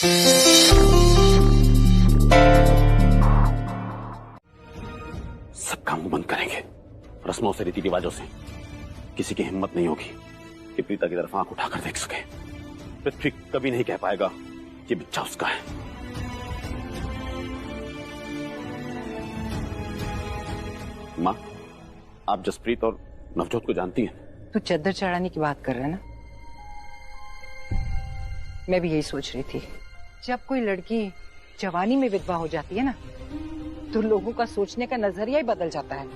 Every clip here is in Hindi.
सबका मुंह बंद करेंगे, रस्मों से, रीति रिवाजों से। किसी की हिम्मत नहीं होगी कि प्रीता की तरफ आंख उठाकर देख सके। पृथ्वी कभी नहीं कह पाएगा कि बच्चा उसका है। माँ, आप जसप्रीत और नवजोत को जानती हैं? तू चद्दर चढ़ाने की बात कर रहा है ना? मैं भी यही सोच रही थी। जब कोई लड़की जवानी में विधवा हो जाती है ना, तो लोगों का सोचने का नजरिया ही बदल जाता है।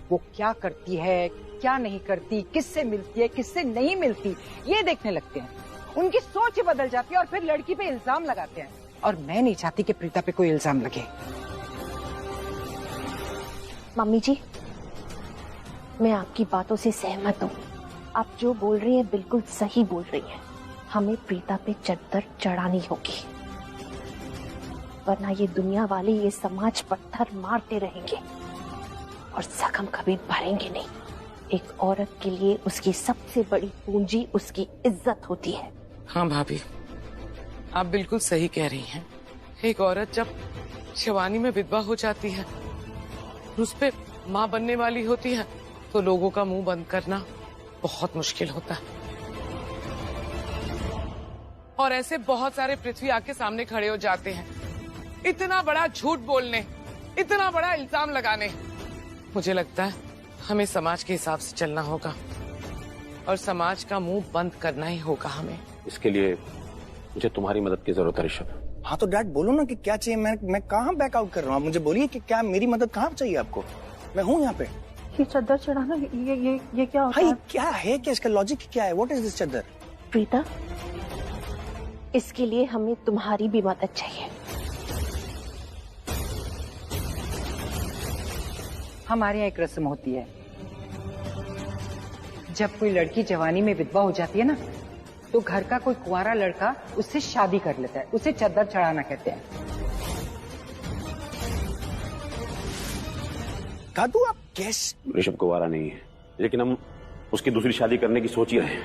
वो क्या करती है, क्या नहीं करती, किससे मिलती है, किससे नहीं मिलती, ये देखने लगते हैं। उनकी सोच ही बदल जाती है और फिर लड़की पे इल्जाम लगाते हैं। और मैं नहीं चाहती कि प्रीता पे कोई इल्जाम लगे। मम्मी जी, मैं आपकी बातों से सहमत हूँ। आप जो बोल रही हैं बिल्कुल सही बोल रही हैं। हमें प्रीता पे चद्दर चढ़ानी होगी, वरना ये दुनिया वाले, ये समाज पत्थर मारते रहेंगे और जख्म कभी भरेंगे नहीं। एक औरत के लिए उसकी सबसे बड़ी पूंजी उसकी इज्जत होती है। हाँ भाभी, आप बिल्कुल सही कह रही हैं। एक औरत जब जवानी में विधवा हो जाती है, उस पे माँ बनने वाली होती है, तो लोगों का मुंह बंद करना बहुत मुश्किल होता है। और ऐसे बहुत सारे पृथ्वी आके सामने खड़े हो जाते हैं, इतना बड़ा झूठ बोलने, इतना बड़ा इल्जाम लगाने। मुझे लगता है हमें समाज के हिसाब से चलना होगा और समाज का मुंह बंद करना ही होगा हमें। इसके लिए मुझे तुम्हारी मदद की जरूरत है ऋषभ। हाँ तो डैड बोलो ना कि क्या चाहिए। मैं कहाँ बैक आउट कर रहा हूँ। आप मुझे बोलिए कि क्या मेरी मदद कहाँ चाहिए आपको। मैं हूँ यहाँ पे। ये चद्दर चढ़ाना, ये क्या होता है? क्या है, क्या इसका लॉजिक क्या है? व्हाट इज दिस चद्दर? प्रीता, इसके लिए हमें तुम्हारी भी मदद चाहिए। हमारे यहाँ एक रस्म होती है, जब कोई लड़की जवानी में विधवा हो जाती है ना, तो घर का कोई कुंवारा लड़का उससे शादी कर लेता है। उसे चद्दर चढ़ाना कहते हैं। दादू आप कैसे? ऋषभ कुंवारा नहीं है, लेकिन हम उसकी दूसरी शादी करने की सोच ही रहे हैं।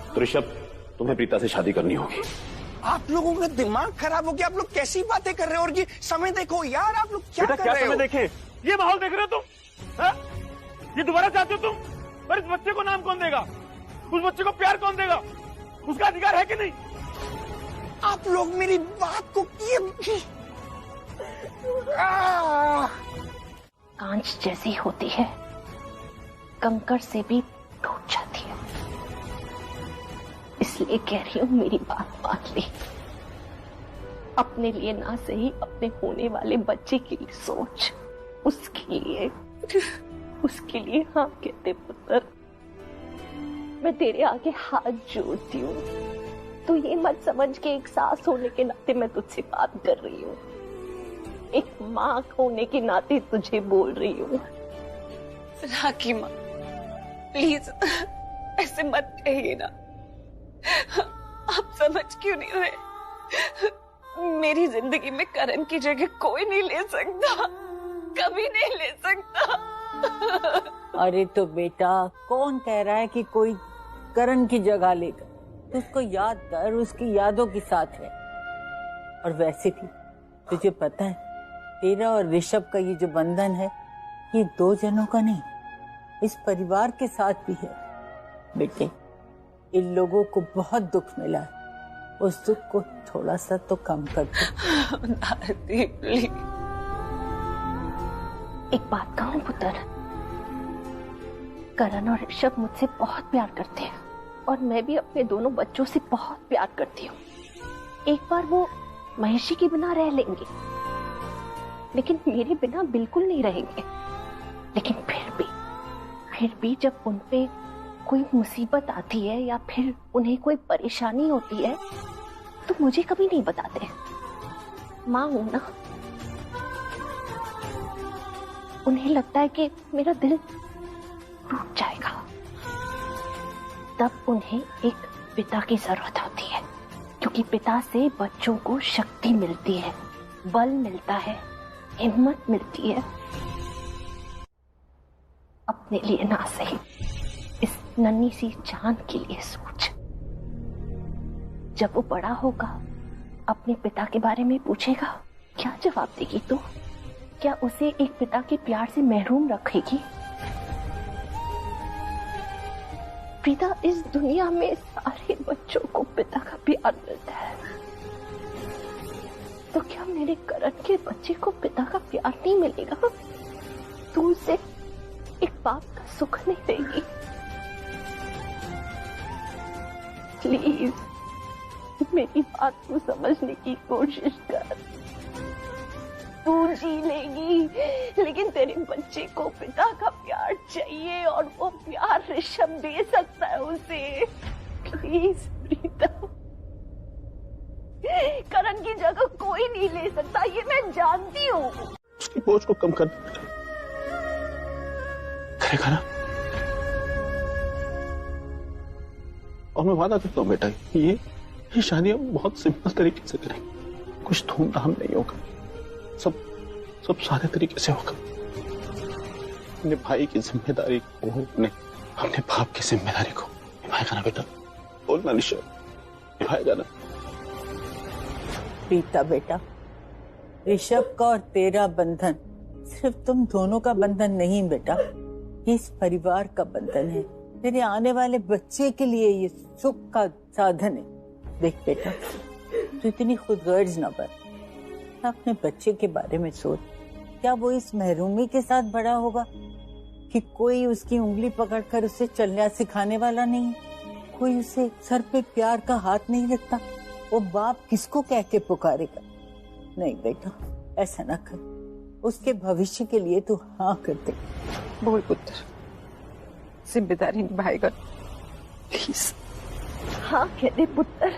तो ऋषभ, तुम्हें प्रीता से शादी करनी होगी। आप लोगों का दिमाग खराब हो गया। आप लोग कैसी बातें कर रहे हो? और ये समय देखो यार, आप लोग क्या कर रहे हो? समय देखे, ये माहौल देख रहे हो तुम? हा? ये दोबारा चाहते हो तुम? पर इस बच्चे को नाम कौन देगा? उस बच्चे को प्यार कौन देगा? उसका अधिकार है कि नहीं? आप लोग मेरी बात को कांच जैसी होती है, कंकड़ से भी टूट जाती है। इसलिए कह रही हूँ, मेरी बात मान ली। अपने लिए ना सही, अपने होने वाले बच्चे के लिए सोच। उसके लिए हाँ कहते पुत्र। मैं तेरे आगे हाथ जोड़ती हूँ। तो ये मत समझ के एक सास होने के नाते मैं तुझसे बात कर रही हूँ, एक माँ होने के नाते तुझे बोल रही हूँ। राखी माँ, प्लीज ऐसे मत कहिए ना। आप समझ क्यों नहीं रहे? मेरी जिंदगी में करण की जगह कोई नहीं ले सकता, कभी नहीं ले सकता। अरे तो बेटा, कौन कह रहा है कि कोई करण की जगह लेगा? तो उसको याद कर, उसकी यादों के साथ रह। और वैसे भी तुझे पता है, तेरा और ऋषभ का ये जो बंधन है, ये दो जनों का नहीं, इस परिवार के साथ भी है। बेटे, इन लोगों को बहुत दुख मिला है, उस दुख को थोड़ा सा तो कम कर दो। दादी प्लीज। एक बात कहूं पुत्र, करण और ऋषभ मुझसे बहुत प्यार करते हैं और मैं भी अपने दोनों बच्चों से बहुत प्यार करती हूँ। एक बार वो महेशी के बिना रह लेंगे, लेकिन मेरे बिना बिल्कुल नहीं रहेंगे। लेकिन फिर भी जब उन पे कोई मुसीबत आती है या फिर उन्हें कोई परेशानी होती है, तो मुझे कभी नहीं बताते। माँ हूं ना, उन्हें लगता है कि मेरा दिल टूट जाएगा। तब उन्हें एक पिता की जरूरत होती है, क्योंकि पिता से बच्चों को शक्ति मिलती है, बल मिलता है, हिम्मत मिलती है। अपने लिए ना सही, इस नन्ही सी जान के लिए सोच। जब वो बड़ा होगा, अपने पिता के बारे में पूछेगा, क्या जवाब देगी तू? क्या उसे एक पिता के प्यार से महरूम रखेगी? प्रीता, इस दुनिया में सारे बच्चों को पिता का प्यार मिलता है, तो क्या मेरे करण के बच्चे को पिता का प्यार नहीं मिलेगा? तू उसे एक बाप का सुख नहीं देगी? प्लीज मेरी बात को समझने की कोशिश कर। तू जी लेगी, लेकिन तेरे बच्चे को पिता का प्यार चाहिए, और वो प्यार ऋषभ दे सकता है उसे। प्लीज प्रीता, करण की जगह कोई नहीं ले सकता, ये मैं जानती हूँ। उसकी बोझ को कम कर करेगा ना? और मैं वादा करता हूँ बेटा, ये शादी हम बहुत सिंपल तरीके से करेंगे। कुछ धूमधाम नहीं होगा, सब सादे तरीके से होगा। अपने भाई की जिम्मेदारी को, अपने बाप की जिम्मेदारी को निभाएगा ना बेटा? बोलना ऋषभ, निभाएगा ना? प्रीता बेटा, ऋषभ का और तेरा बंधन सिर्फ तुम दोनों का बंधन नहीं बेटा, ये इस परिवार का बंधन है। तेरे आने वाले बच्चे के लिए ये सुख का साधन है। देख बेटा, तू इतनी खुदगर्ज न बन, अपने बच्चे के बारे में सोच। क्या वो इस महरूमी के साथ बड़ा होगा कि कोई उसकी उंगली पकड़कर उसे चलना सिखाने वाला नहीं, कोई उसे सर पे प्यार का हाथ नहीं रखता? वो बाप किसको कह के पुकारेगा? नहीं बेटा, ऐसा ना कर। उसके भविष्य के लिए तू हाँ कर दे। बोल पुत्र, जिम्मेदारी निभाएगा प्लीज? हाँ कह दे पुत्र,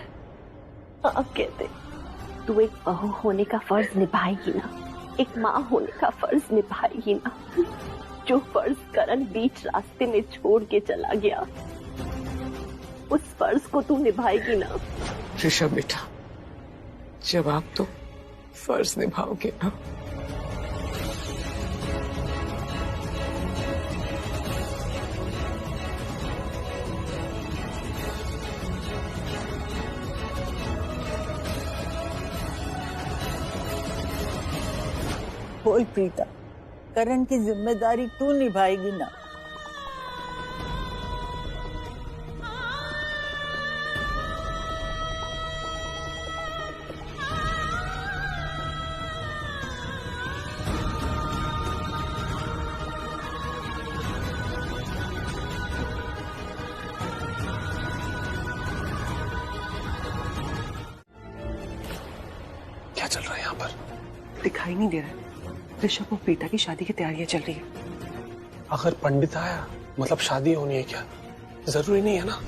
हाँ कह दे। तू एक बहू होने का फर्ज निभाएगी ना, एक माँ होने का फर्ज निभाएगी ना? जो फर्ज करण बीच रास्ते में छोड़ के चला गया, उस फर्ज को तू निभाएगी ना? ऋषभ बेटा, जब आप तो फर्ज निभाओगे ना। बोल प्रीता, करण की जिम्मेदारी तू निभाएगी ना? क्या चल रहा है यहाँ पर? दिखाई नहीं दे रहा है। ऋषभ और प्रीता की शादी की तैयारियां चल रही है। अगर पंडित आया मतलब शादी होनी है क्या? जरूरी नहीं है ना,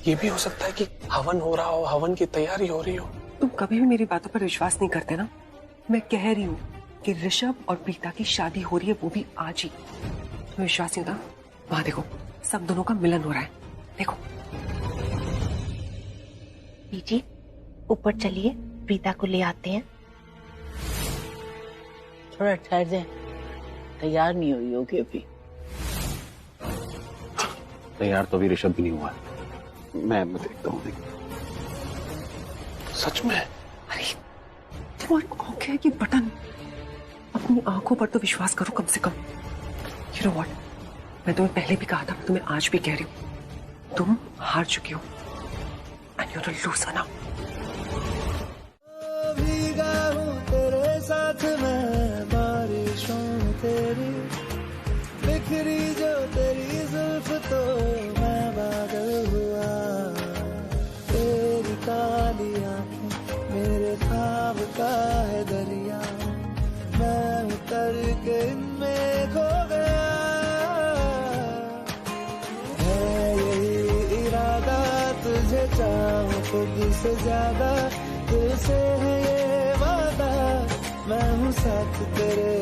ये भी हो सकता है कि हवन हो रहा हो, हवन की तैयारी हो रही हो। तुम कभी भी मेरी बातों पर विश्वास नहीं करते ना। मैं कह रही हूँ कि ऋषभ और प्रीता की शादी हो रही है, वो भी आज ही। तुम्हें विश्वास नहीं होता? वहां देखो, सब दोनों का मिलन हो रहा है, देखो। बीजी, ऊपर चलिए, प्रीता को ले आते हैं। थोड़ा ठहर जाए, तैयार नहीं हुई होगी अभी। तैयार तो अभी ऋषभ भी नहीं हुआ। मैं देखता हूँ। सच में? अरे तुम्हारी आंखें की बटन, अपनी आंखों पर तो विश्वास करो कम से कम। You know what? मैं तुम्हें पहले भी कहा था, मैं तुम्हें आज भी कह रही हूँ, तुम हार चुकी हो। And you're a loser now. भीगा हूँ तेरे साथ मैं, बारिशों में तेरी बिखरी जो तेरी जुल्फ, तो मैं बादल हुआ। तेरी काली आंखें मेरे ख्वाब का है दरिया, मैं उतर के इनमें खो गया। है यही इरादा, तुझे चाहूं खुद से ज्यादा, दिल से है ये वादा, मैं हूँ साथ तेरे,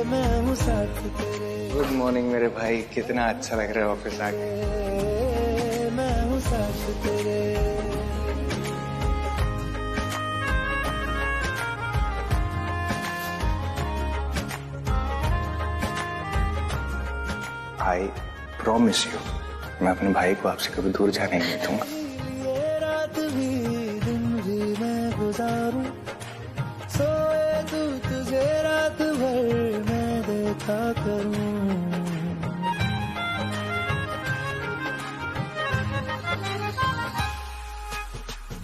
मैं हूँ साथ तेरे। गुड मॉर्निंग मेरे भाई, कितना अच्छा लग रहा है ऑफिस आके। मैं हूँ साथ तेरे। आई प्रॉमिस यू, मैं अपने भाई को आपसे कभी दूर जाने नहीं दूंगा। ये रात भी दिन भी मैं गुजारूं, सोए तू तुझे रात भर मैं देखा करूं।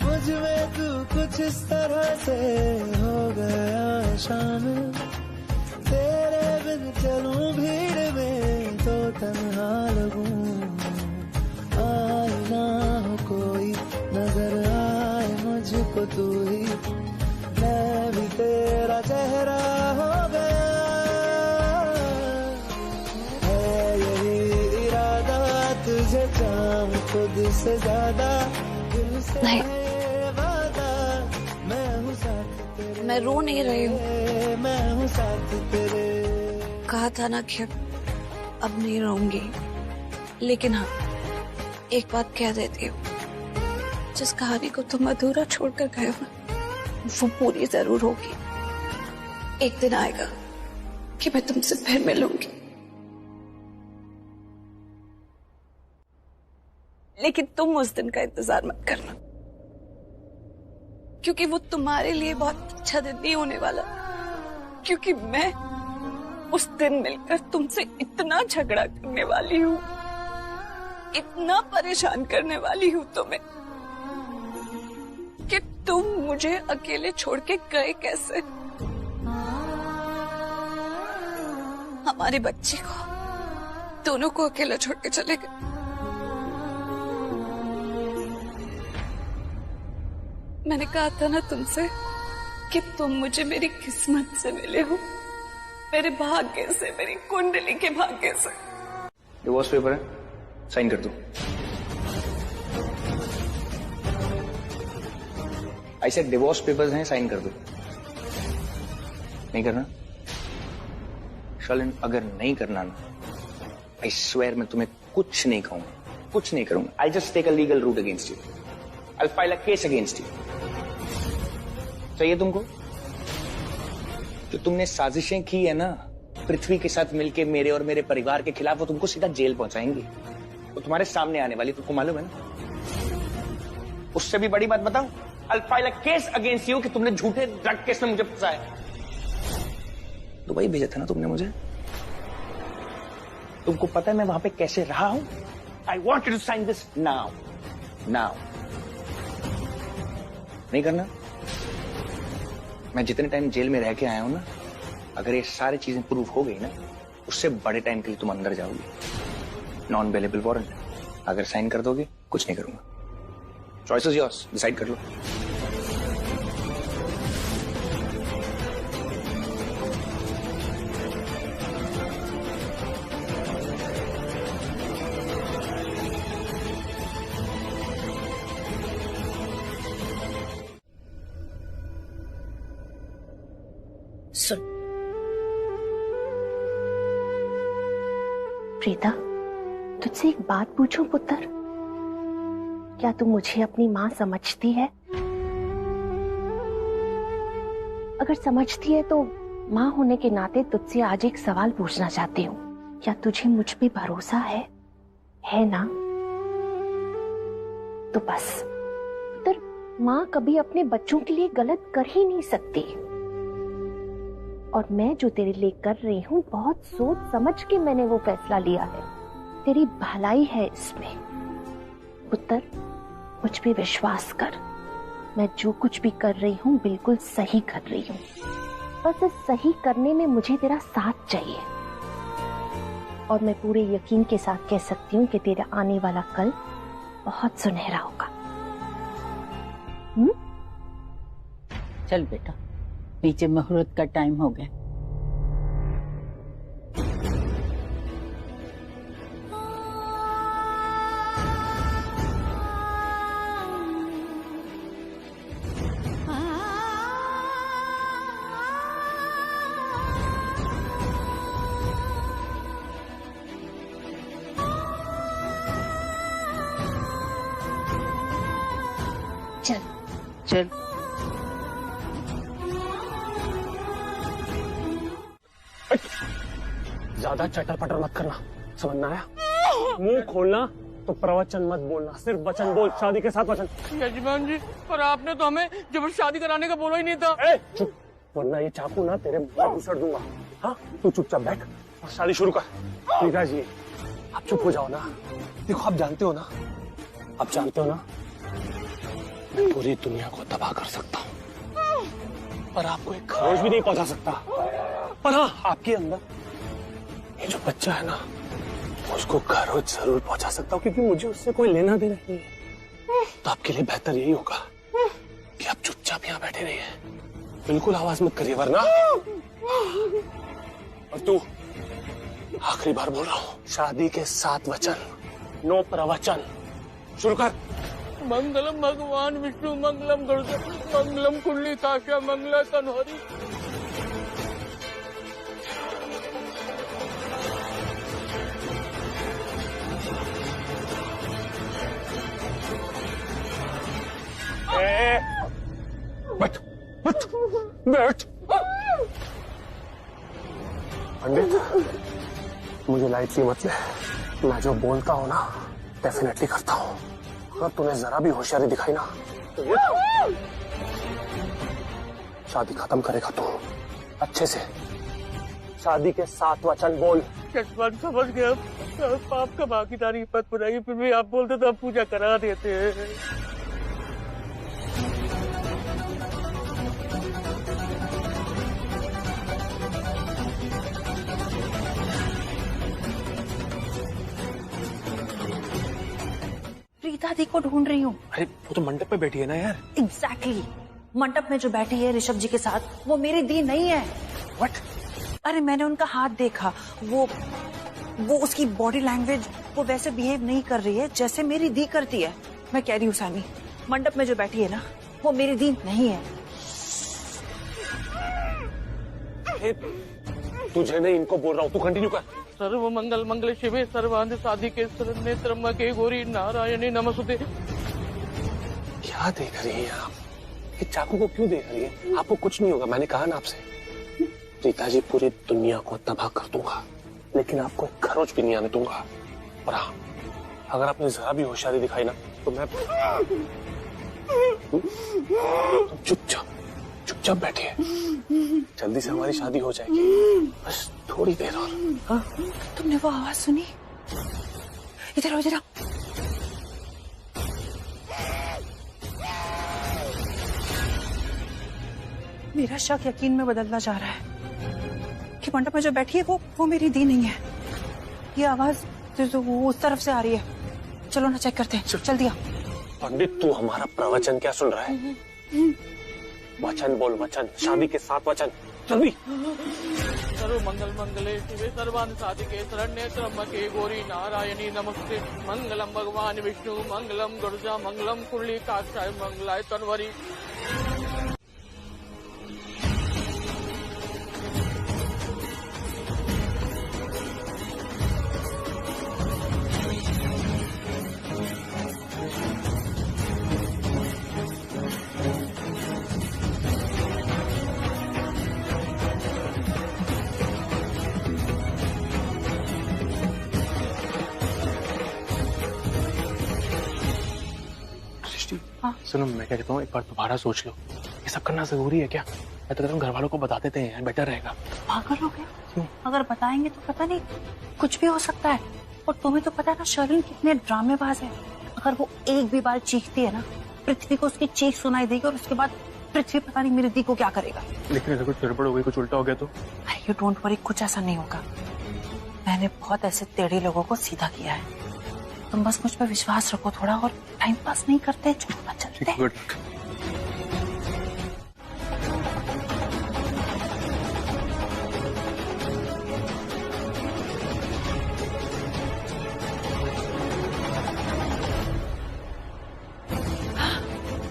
मुझ में तू कुछ इस तरह से हो गया शामिल, तेरे बिन चलूं भीड़ में तो तन्हा लगूं। आए ना हो कोई नजर आए मुझको तू ही, मैं भी तेरा चेहरा हो गया। है यही इरादा तुझे चाहूं खुद से ज्यादा, दिल से वादा मैं हूँ साथ तेरे। मैं रो नहीं रही हूँ, मैं हूँ साथ तेरे। कहा था ना कि अब नहीं रहूंगी, लेकिन हाँ एक बात कह देती हूँ, जिस कहानी को तुम अधूरा छोड़कर गए हो वो पूरी जरूर होगी। एक दिन आएगा कि मैं तुमसे फिर मिलूंगी, लेकिन तुम उस दिन का इंतजार मत करना, क्योंकि वो तुम्हारे लिए बहुत अच्छा दिन नहीं होने वाला। क्योंकि मैं उस दिन मिलकर तुमसे इतना झगड़ा करने वाली हूँ, इतना परेशान करने वाली हूँ तुम्हें, कि तुम मुझे अकेले छोड़ के गए कैसे। हमारे बच्चे को, दोनों को अकेला छोड़ के चले गए। मैंने कहा था ना तुमसे कि तुम मुझे मेरी किस्मत से मिले हो, मेरे भाग्य से, मेरी कुंडली के भाग्य से। डिवोर्स पेपर है, साइन कर दो। ऐसे डिवोर्स पेपर्स हैं, साइन कर दो। नहीं करना शालिन, अगर नहीं करना ना, आई स्वेयर मैं तुम्हें कुछ नहीं कहूंगा, कुछ नहीं करूंगा। I just take a legal route against you, I file a case against you. चाहिए तुमको? जो तुमने साजिशें की है ना पृथ्वी के साथ मिलके मेरे और मेरे परिवार के खिलाफ, वो तुमको सीधा जेल पहुंचाएंगी। वो तुम्हारे सामने आने वाली, तुमको मालूम है ना। उससे भी बड़ी बात बताऊं, I'll file a case against you कि तुमने झूठे ड्रग केस में मुझे फंसाया। दुबई भेजा था ना तुमने मुझे, तुमको पता है मैं वहां पे कैसे रहा हूं। I want you to sign this now, now। नहीं करना। मैं जितने टाइम जेल में रह के आया हूं ना, अगर ये सारी चीजें प्रूव हो गई ना, उससे बड़े टाइम के लिए तुम अंदर जाओगे। नॉन अवेलेबल वारंट, अगर साइन कर दोगे कुछ नहीं करूंगा। चॉइस इज योर्स, डिसाइड कर लो। सुन प्रीता, तुझसे एक बात पूछूं पुत्र? क्या तू मुझे अपनी माँ समझती है? अगर समझती है तो माँ होने के नाते तुझसे आज एक सवाल पूछना चाहती हूँ। क्या तुझे मुझ पे भरोसा है ना? तो बस पुत्र, माँ कभी अपने बच्चों के लिए गलत कर ही नहीं सकती। और मैं जो तेरे लिए कर रही हूँ, बहुत सोच समझ के मैंने वो फैसला लिया है। तेरी भलाई है इसमें। पुत्र, मुझ पे विश्वास कर। मैं जो कुछ भी कर रही हूँ बिल्कुल सही कर रही हूँ। बस इस सही करने में मुझे तेरा साथ चाहिए। और मैं पूरे यकीन के साथ कह सकती हूँ कि तेरा आने वाला कल बहुत सुनहरा होगा। चल बेटा, नीचे मुहूर्त का टाइम हो गया। चल चल। ज्यादा चटर पटर मत करना, समझ में आया? मुंह खोलना तो प्रवचन मत बोलना, सिर्फ वचन बोल, शादी के साथ वचन। यजमान जी, पर आपने तो हमें जबरदस्ती शादी कराने का बोला ही नहीं था। चुप, वरना ये चाकू ना तेरे मुंह में घुसड़ दूंगा। हाँ, तू चुपचाप बैठ और शादी शुरू कर। रीता जी, आप चुप हो जाओ ना। देखो, आप जानते हो ना, मैं पूरी दुनिया को तबाह कर सकता हूँ, पर आपको एक खरोच भी नहीं पहुंचा सकता। पर हाँ, आपके अंदर ये जो बच्चा है ना, उसको खरोच जरूर पहुंचा सकता हूँ, क्योंकि मुझे उससे कोई लेना देना नहीं है। तो आपके लिए बेहतर यही होगा कि आप चुपचाप यहाँ बैठे रहिए, बिल्कुल आवाज मत करिए, वरना। और तू, आखिरी बार बोल रहा हूँ, शादी के 7 वचन, नो प्रवचन। शुरू कर। मंगलम भगवान विष्णु मंगलम गरुड़ मंगलम कुंडली काक्षा मंगला कन्हरी। बैठ बैठ बैठ। पंडित, मुझे लाइटली मत ले, मैं जो बोलता हूँ ना डेफिनेटली करता हूँ। अगर तूने जरा भी होशियारी दिखाई ना तो ये शादी खत्म करेगा तू। अच्छे से शादी के 7 वचन बोल। यजमान समझ गया, पाप का भागीदारी पद बनाई, फिर भी आप बोलते तो आप पूजा करा देते हैं। रीता दी को ढूंढ रही हूँ। अरे वो तो मंडप पे बैठी है ना यार। एग्जैक्टली, मंडप में जो बैठी है ऋषभ जी के साथ, वो मेरी दी नहीं है। व्हाट? अरे मैंने उनका हाथ देखा, वो उसकी बॉडी लैंग्वेज वो वैसे बिहेव नहीं कर रही है जैसे मेरी दी करती है। मैं कह रही हूँ सानी, मंडप में जो बैठी है ना, वो मेरी दी नहीं है। तुझे नहीं, इनको बोल रहा हूँ, तू कंटिन्यू कर। सर्व मंगल मंगल शिवे सर्वांध साधिके शरण्ये त्र्यंबके गौरी नारायणी नमस्ते। क्या देख रही हैं आप? ये चाकू को क्यों देख रही है? आपको कुछ नहीं होगा, मैंने कहा ना आपसे। रीता जी, पूरी दुनिया को तबाह कर दूंगा, लेकिन आपको एक खरोच भी नहीं आने दूंगा। और हाँ, अगर आपने जरा भी होशियारी दिखाई ना तो मैं चुपचाप बैठिए, जल्दी से हमारी शादी हो जाएगी, बस थोड़ी देर और। तुमने वो आवाज सुनी? इधर आओ, इधर आओ। मेरा शक यकीन में बदलता जा रहा है कि मंडप में जो बैठी है वो मेरी दी नहीं है। ये आवाज तो वो उस तरफ से आ रही है। चलो ना चेक करते हैं, जल्दी आओ। पंडित, तू हमारा प्रवचन क्या सुन रहा है? वचन बोल, वचन, शादी के 7 वचन, जल्दी। सर्व मंगल मंगले शिवे सर्वांध साधिके शरण्ये त्र्यंबके गौरी नारायणी नमस्ते। मंगलम भगवान विष्णु मंगलम गरुड़ मंगलम कुंडली काक्षाय मंगलाय तन्वरी। सुनो, मैं क्या कहता हूँ, एक बार दोबारा सोच लो, ये सब करना जरूरी है क्या? मैं तो कहता हूँ घर वालों को बता देते हैं, बेटर रहेगा। पागल हो गया? क्यों? अगर बताएंगे तो पता नहीं कुछ भी हो सकता है। और तुम्हें तो पता है ना शर्लिन कितने ड्रामेबाज है। अगर वो एक भी बार चीखती है ना, पृथ्वी को उसकी चीख सुनाई देगी और उसके बाद पृथ्वी पता नहीं मेरी दी को क्या करेगा। लेकिन अगर कुछ गड़बड़ हो गई, कुछ उल्टा हो गया तो? यू डोंट वरी, कुछ ऐसा नहीं होगा। मैंने बहुत ऐसे टेढ़े लोगों को सीधा किया है। तुम बस मुझ पर विश्वास रखो थोड़ा, और टाइम पास नहीं करते, चलो ना चलते। गुड।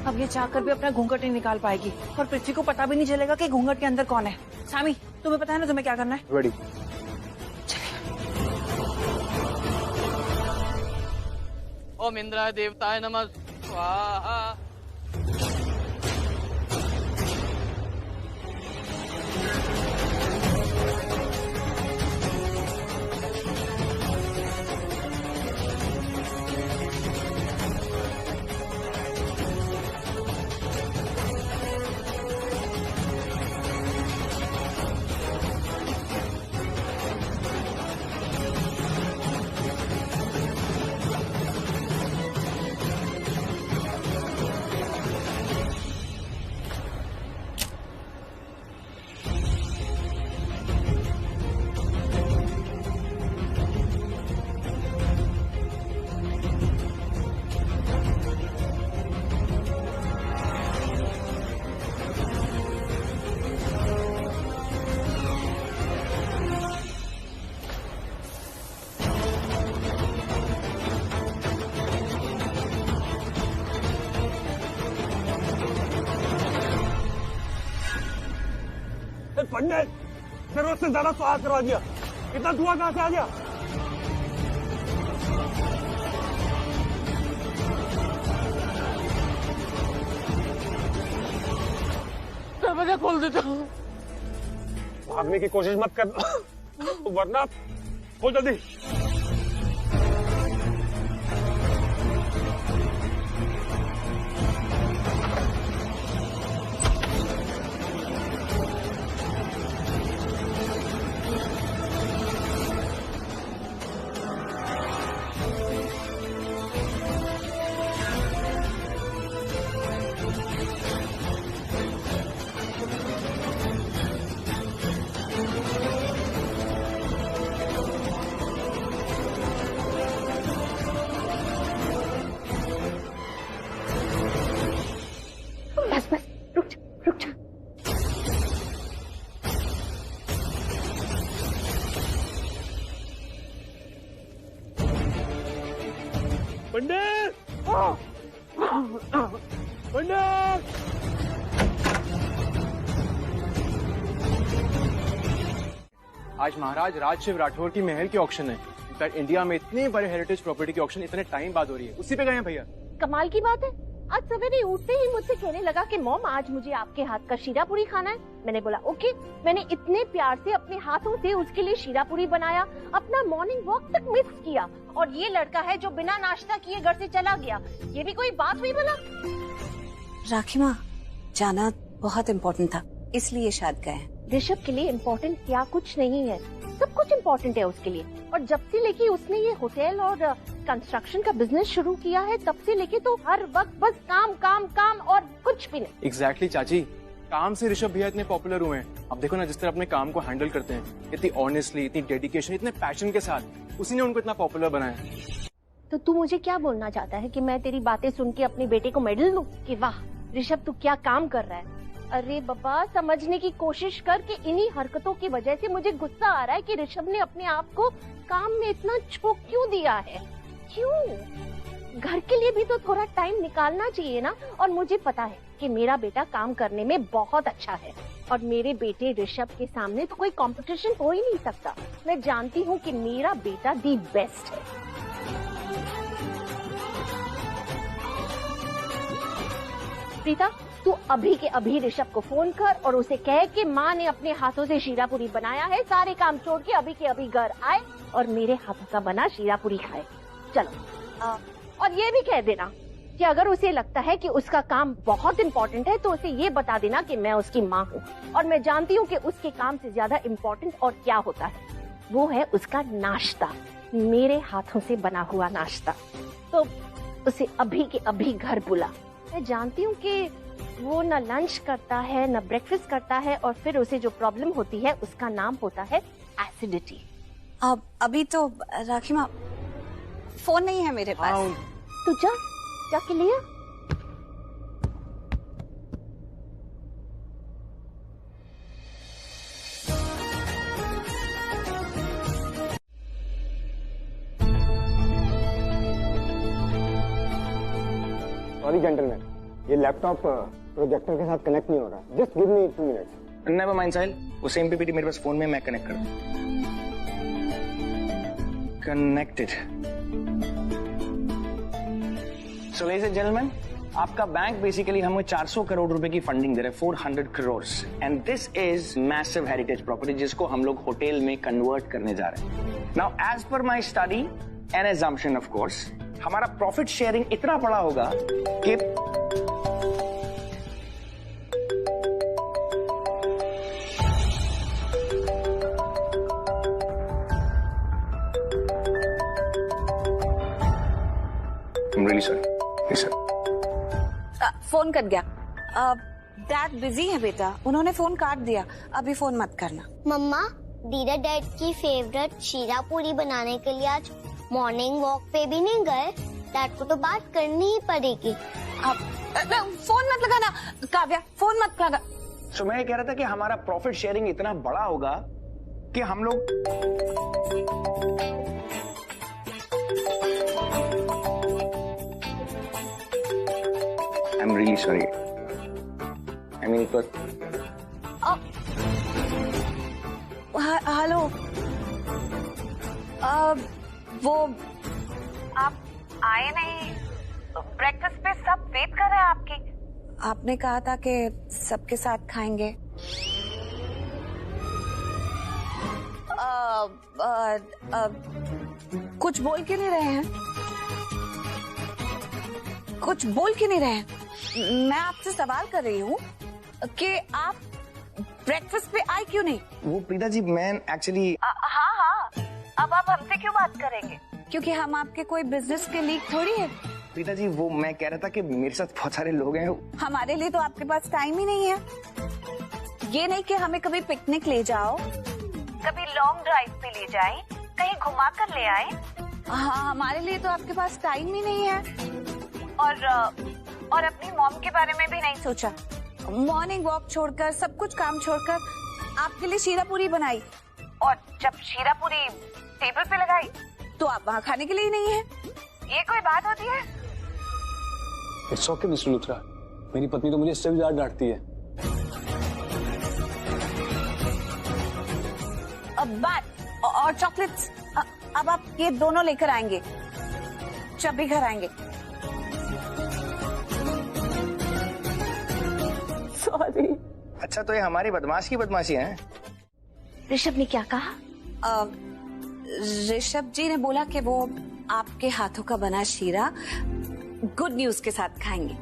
अब ये चाहकर भी अपना घूंघट नहीं निकाल पाएगी और पृथ्वी को पता भी नहीं चलेगा कि घूंघट के अंदर कौन है। सामी, तुम्हें पता है ना तुम्हें क्या करना है? रेडी। ओम इंद्राय देवताय नमः स्वाहा। पंडित, जरूरत से ज्यादा स्वाहा करवा दिया। इतना धुआं कहां से आ गया? दरवाजा खोल देता हूँ। भागने की कोशिश मत कर, वरना खोल जल्दी। बस बस रुक जा, रुक जा। पंडित, पंडित, आज महाराज राजशिव राठौर की महल की ऑक्शन है। इनफैक्ट इंडिया में इतने बड़े हेरिटेज प्रॉपर्टी की ऑक्शन इतने टाइम बाद हो रही है, उसी पे गए हैं भैया। कमाल की बात है, आज सवेरे उठते ही मुझसे कहने लगा कि मॉम आज मुझे आपके हाथ का शीरा पूरी खाना है। मैंने बोला ओके। मैंने इतने प्यार से अपने हाथों से उसके लिए शीरा पूरी बनाया, अपना मॉर्निंग वॉक तक मिस किया, और ये लड़का है जो बिना नाश्ता किए घर से चला गया। ये भी कोई बात हुई भला? राखी माँ, जाना बहुत इम्पोर्टेंट था, इसलिए शायद गए। ऋषभ के लिए इम्पोर्टेंट क्या कुछ नहीं है, सब कुछ इम्पोर्टेंट है उसके लिए। और जब से लेके उसने ये होटल और कंस्ट्रक्शन का बिजनेस शुरू किया है, तब से लेके तो हर वक्त बस काम काम काम और कुछ भी नहीं। एग्जैक्टली चाची, काम से ऋषभ भैया इतने पॉपुलर हुए हैं। अब देखो ना, जिस तरह अपने काम को हैंडल करते हैं, इतनी ऑनेस्टली, इतनी डेडिकेशन, इतने पैशन के साथ, उसी ने उनको इतना पॉपुलर बनाया। तो तू मुझे क्या बोलना चाहता है कि मैं तेरी बातें सुन के अपने बेटे को मेडल दूं कि वाह ऋषभ तू क्या काम कर रहा है? अरे बाबा, समझने की कोशिश कर कि इन्हीं हरकतों की वजह से मुझे गुस्सा आ रहा है कि ऋषभ ने अपने आप को काम में इतना झोंक क्यों दिया है। क्यों? घर के लिए भी तो थोड़ा टाइम निकालना चाहिए ना। और मुझे पता है कि मेरा बेटा काम करने में बहुत अच्छा है, और मेरे बेटे ऋषभ के सामने तो कोई कंपटीशन हो ही नहीं सकता। मैं जानती हूँ कि मेरा बेटा दी बेस्ट है। प्रीता, तू अभी के अभी ऋषभ को फोन कर और उसे कह कि माँ ने अपने हाथों से शीरा पूरी बनाया है, सारे काम छोड़ के अभी के अभी घर आए और मेरे हाथों का बना शीरा पूरी खाए। चलो। और ये भी कह देना कि अगर उसे लगता है कि उसका काम बहुत इम्पोर्टेंट है, तो उसे ये बता देना कि मैं उसकी माँ हूँ, और मैं जानती हूँ कि उसके काम से ज्यादा इम्पोर्टेंट और क्या होता है, वो है उसका नाश्ता, मेरे हाथों से बना हुआ नाश्ता। तो उसे अभी के अभी घर बुला। मैं जानती हूँ कि वो न लंच करता है न ब्रेकफास्ट करता है, और फिर उसे जो प्रॉब्लम होती है उसका नाम होता है एसिडिटी। अब अभी तो राखी माँ फोन नहीं है मेरे पास। तू जाके लिया। सॉरी जेंटलमैन, ये लैपटॉप प्रोजेक्टर के साथ कनेक्ट नहीं हो रहा। Just give me 2 minutes. Never mind Sahil, वो सेम पीपीटी मेरे पास फोन में, मैं कनेक्ट कर दूं। Connected. So ladies and gentleman, आपका बैंक बेसिकली हमें 400 करोड़ रुपए की फंडिंग दे रहा है, 400 crore, and this is massive heritage property जिसको हम लोग होटल में कन्वर्ट करने जा रहे हैं। Now as per my study and assumption of course, हमारा प्रॉफिट शेयरिंग इतना बड़ा होगा कि I'm really sorry. Yes, sir. Phone cut गया। डैड बिजी है बेटा, उन्होंने फोन काट दिया, अभी फोन मत करना। मम्मा, दीदा डैड की फेवरेट शीरा पूरी बनाने के लिए आज मॉर्निंग वॉक पे भी नहीं गए। डैड को तो बात करनी ही पड़ेगी। फोन मत लगाना काव्या, फोन मत लगा। So, मैं कह रहा था कि हमारा प्रॉफिट शेयरिंग इतना बड़ा होगा कि हम लोग I'm really sorry. I mean, it was... वो आप आए नहीं, ब्रेकफास्ट पे सब वेट कर रहे हैं आपकी। आपने कहा था कि सबके साथ खाएंगे। कुछ बोल के नहीं रहे हैं? कुछ बोल के नहीं रहे हैं? मैं आपसे सवाल कर रही हूँ कि आप ब्रेकफास्ट पे आए क्यों नहीं? वो प्रीता जी, मैं एक्चुअली हाँ, अब आप हमसे क्यों बात करेंगे? क्योंकि हम आपके कोई बिजनेस के लीक थोड़ी है। प्रीता जी, वो मैं कह रहा था कि मेरे साथ बहुत सारे लोग हैं। हमारे लिए तो आपके पास टाइम ही नहीं है। ये नहीं कि हमें कभी पिकनिक ले जाओ, कभी लॉन्ग ड्राइव पे ले जाए, कहीं घुमा कर ले आए। हाँ, हमारे लिए तो आपके पास टाइम ही नहीं है। और अपनी मॉम के बारे में भी नहीं सोचा। मॉर्निंग वॉक छोड़कर, सब कुछ काम छोड़कर आपके लिए शीरा पूरी बनाई, और जब शीरा पूरी टेबल पे लगाई तो आप वहाँ खाने के लिए ही नहीं है। ये कोई बात होती है? इट्स ओके मिस्टर लुथरा, मेरी पत्नी तो मुझे इससे भी ज्यादा डांटती है। बात और चॉकलेट्स अब आप ये दोनों लेकर आएंगे जब भी घर आएंगे। सॉरी। अच्छा, तो ये हमारी बदमाश की बदमाशी है। ऋषभ ने क्या कहा? ऋषभ जी ने बोला कि वो आपके हाथों का बना शीरा गुड न्यूज के साथ खाएंगे,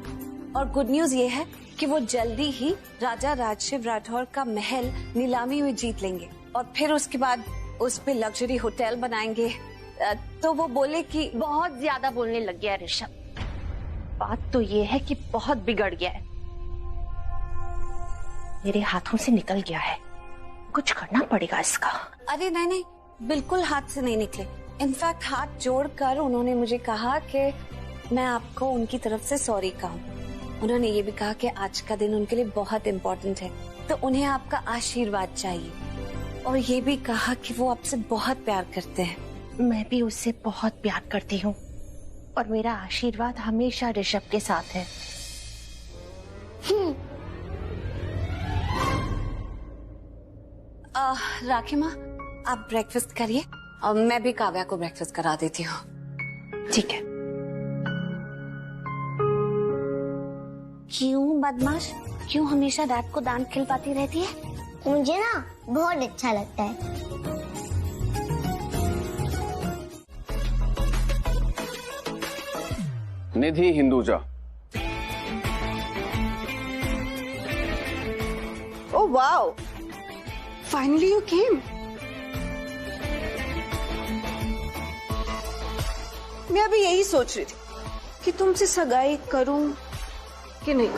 और गुड न्यूज ये है कि वो जल्दी ही राजा राजशिव राठौर का महल नीलामी में जीत लेंगे, और फिर उसके बाद उस पे लग्जरी होटल बनाएंगे। तो वो बोले कि बहुत ज्यादा बोलने लग गया ऋषभ। बात तो ये है कि बहुत बिगड़ गया है, मेरे हाथों से निकल गया है, कुछ करना पड़ेगा इसका। अरे नहीं, बिल्कुल हाथ से नहीं निकले। इनफैक्ट हाथ जोड़कर उन्होंने मुझे कहा कि मैं आपको उनकी तरफ से सॉरी कहूँ। उन्होंने ये भी कहा कि आज का दिन उनके लिए बहुत इम्पोर्टेंट है, तो उन्हें आपका आशीर्वाद चाहिए, और ये भी कहा कि वो आपसे बहुत प्यार करते हैं। मैं भी उससे बहुत प्यार करती हूँ, और मेरा आशीर्वाद हमेशा ऋषभ के साथ है। राखी माँ, आप ब्रेकफास्ट करिए, और मैं भी काव्या को ब्रेकफास्ट करा देती हूँ। ठीक है। क्यों बदमाश, क्यों हमेशा डैड को दांत खिलवाती रहती है? मुझे ना बहुत अच्छा लगता है। निधि Hinduja. Oh wow! Finally you came. मैं अभी यही सोच रही थी कि तुमसे सगाई करूं कि नहीं,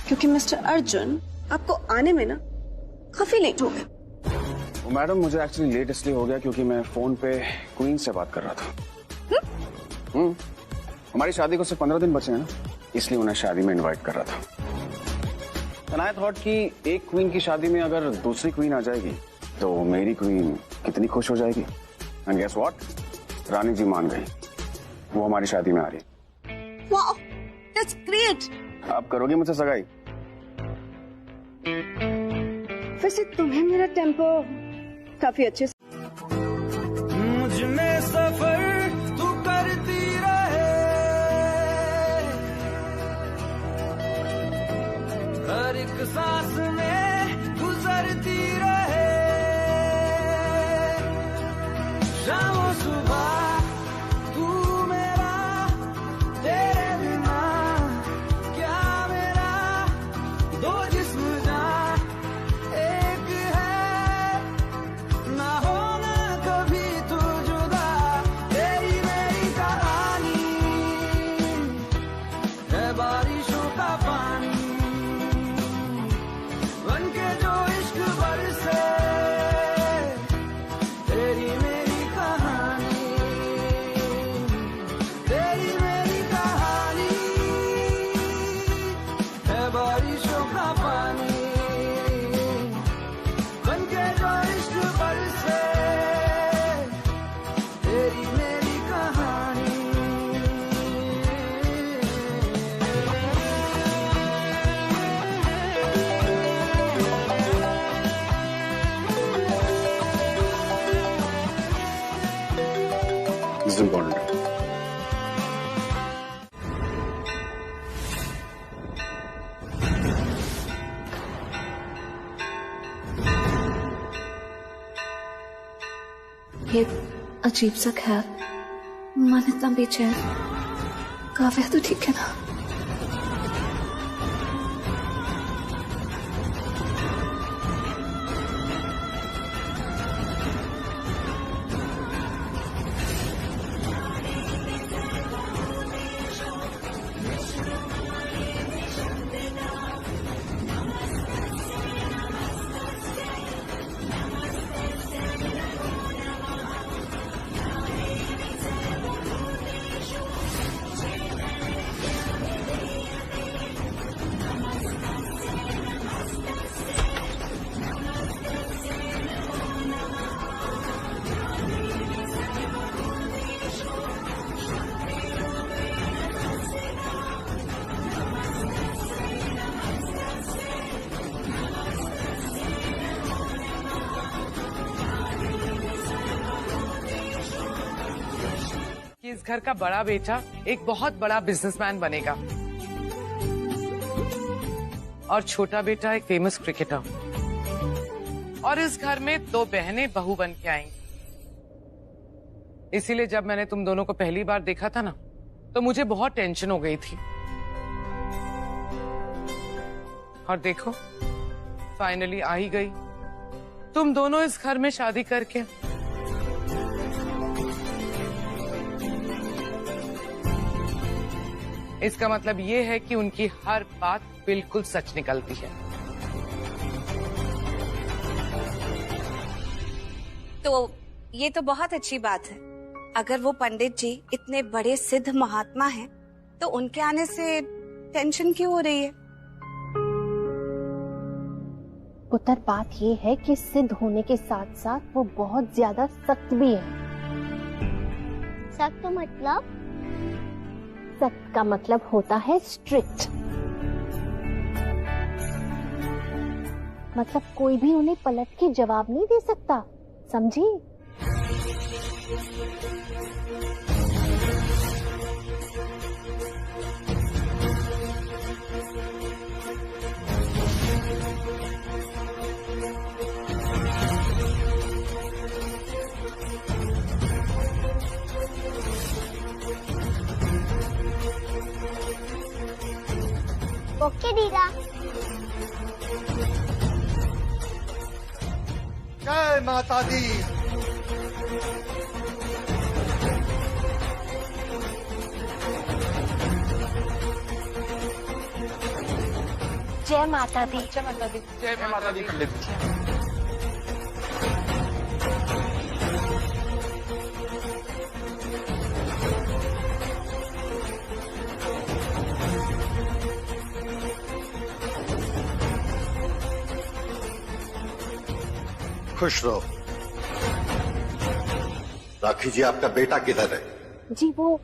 क्योंकि मिस्टर अर्जुन आपको आने में ना काफी लेट हो गया। मैडम, मुझे एक्चुअली लेट इसलिए हो गया क्योंकि मैं फोन पे क्वीन से बात कर रहा था। हमारी शादी को सिर्फ 15 दिन बचे हैं ना, इसलिए उन्हें शादी में इनवाइट कर रहा था। एंड आई थॉट कि एक क्वीन की शादी में अगर दूसरी क्वीन आ जाएगी तो मेरी क्वीन कितनी खुश हो जाएगी। एंड गेस व्हाट, रानी जी मान गई, वो हमारी शादी में आ रही है। Wow, that's great. आप करोगे मुझसे सगाई? वैसे तुम्हें मेरा टेम्पो काफी अच्छे से। मुझ में सफर तू करती रहे, हर एक सांस में गुजरती रहे, शाम सुबह तू मेरा, तेरे बिना क्या मेरा, दो जिस्म जान एक है, ना हो ना This is important. ये अजीब सा ख्याल, मन इतना बेचैन। काव्या तो ठीक है ना? इस घर का बड़ा बेटा एक बहुत बड़ा बिजनेसमैन बनेगा और छोटा बेटा एक फेमस क्रिकेटर, और इस घर में 2 बहनें बहू बन के आएंगी। इसीलिए जब मैंने तुम दोनों को पहली बार देखा था ना, तो मुझे बहुत टेंशन हो गई थी। और देखो, फाइनली आ ही गई तुम दोनों इस घर में शादी करके। इसका मतलब ये है कि उनकी हर बात बिल्कुल सच निकलती है। तो ये तो बहुत अच्छी बात है। अगर वो पंडित जी इतने बड़े सिद्ध महात्मा हैं, तो उनके आने से टेंशन क्यों हो रही है? पुत्र, बात ये है कि सिद्ध होने के साथ साथ वो बहुत ज्यादा सख्त भी है। सख्त मतलब? सख्त का मतलब होता है स्ट्रिक्ट। मतलब कोई भी उन्हें पलट के जवाब नहीं दे सकता, समझी? ओके दीदा। जय माता दी। जय माता दी। जय माता दी। जय माता दी पंडित। खुश रहो। राखी जी, आपका बेटा किधर है? जी वो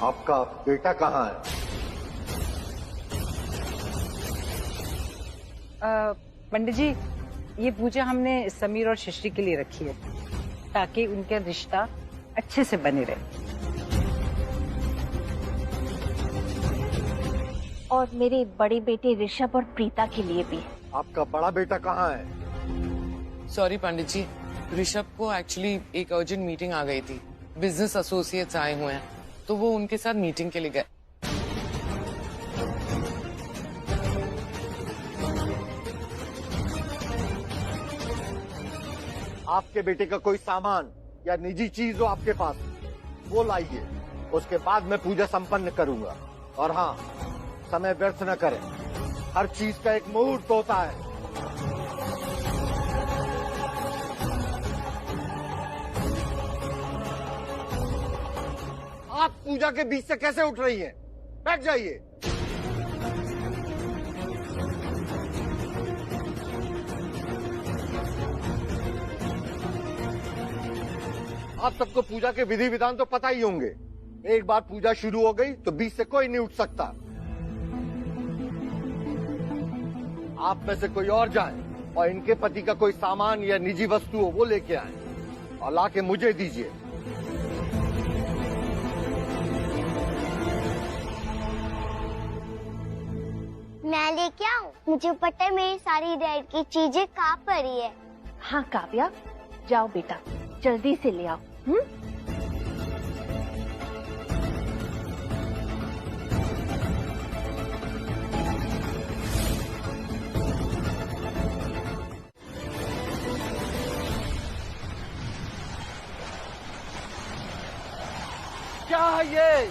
आपका बेटा कहाँ है? पंडित जी, ये पूजा हमने समीर और शशि के लिए रखी है, ताकि उनका रिश्ता अच्छे से बने रहे। और मेरे बड़े बेटे ऋषभ और प्रीता के लिए भी। आपका बड़ा बेटा कहाँ है? सॉरी पंडित जी, ऋषभ को एक्चुअली एक अर्जेंट मीटिंग आ गई थी। बिजनेस एसोसिएट्स आए हुए हैं तो वो उनके साथ मीटिंग के लिए गए। आपके बेटे का कोई सामान या निजी चीज हो आपके पास, वो लाइए। उसके बाद मैं पूजा संपन्न करूंगा। और हाँ, समय व्यर्थ न करें, हर चीज का एक मुहूर्त होता है। आप पूजा के बीच से कैसे उठ रही हैं? बैठ जाइए। आप सबको पूजा के विधि विधान तो पता ही होंगे। एक बार पूजा शुरू हो गई तो बीच से कोई नहीं उठ सकता। आप में से कोई और जाए और इनके पति का कोई सामान या निजी वस्तु हो वो लेके आए और लाके मुझे दीजिए। मैं लेके आऊं? मुझे पता है मेरी सारी डैड की चीजें कहाँ पड़ी है। हाँ काव्या, जाओ बेटा, जल्दी से ले आओ। क्या है ये?